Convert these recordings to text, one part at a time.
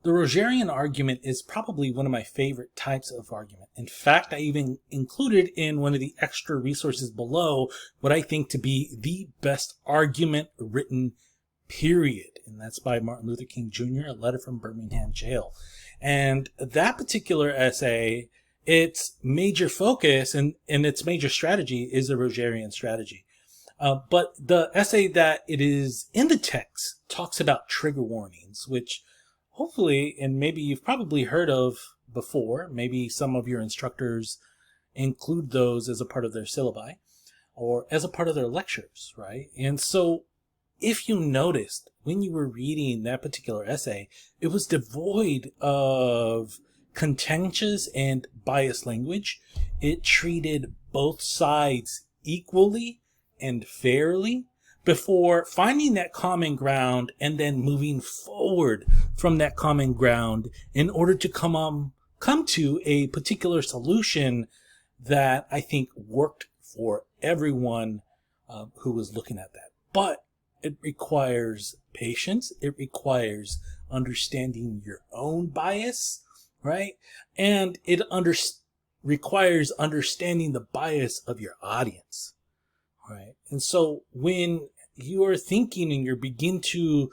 The Rogerian argument is probably one of my favorite types of argument. In fact, I even included in one of the extra resources below what I think to be the best argument written, period. And that's by Martin Luther King Jr., A Letter from Birmingham Jail. And that particular essay, its major focus and its major strategy is the Rogerian strategy. But the essay that it is in the text talks about trigger warnings, which hopefully, and maybe you've probably heard of before, maybe some of your instructors include those as a part of their syllabi or as a part of their lectures, right? And so if you noticed when you were reading that particular essay, it was devoid of contentious and biased language. It treated both sides equally and fairly before finding that common ground and then moving forward from that common ground in order to come to a particular solution that I think worked for everyone who was looking at that. But it requires patience. It requires understanding your own bias, right? And it requires understanding the bias of your audience. Right. And so when you are thinking and you begin to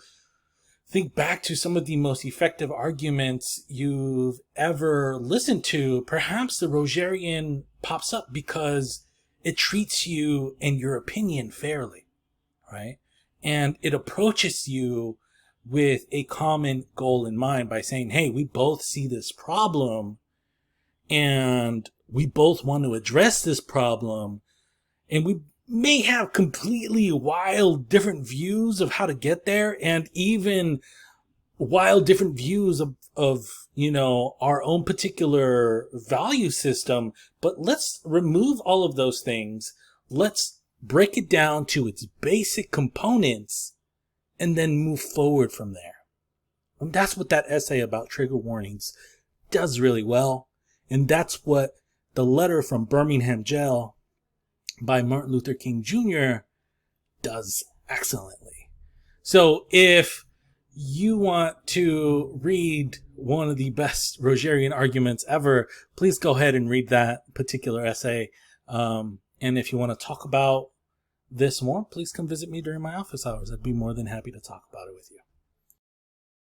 think back to some of the most effective arguments you've ever listened to, perhaps the Rogerian pops up because it treats you and your opinion fairly, right? And it approaches you with a common goal in mind by saying, hey, we both see this problem and we both want to address this problem, and we may have completely wild different views of how to get there, and even wild different views of our own particular value system. But let's remove all of those things. Let's break it down to its basic components and then move forward from there. And that's what that essay about trigger warnings does really well. And that's what the letter from Birmingham Jail by Martin Luther King Jr. does excellently. So if you want to read one of the best Rogerian arguments ever, please go ahead and read that particular essay. And if you want to talk about this more, please come visit me during my office hours. I'd be more than happy to talk about it with you.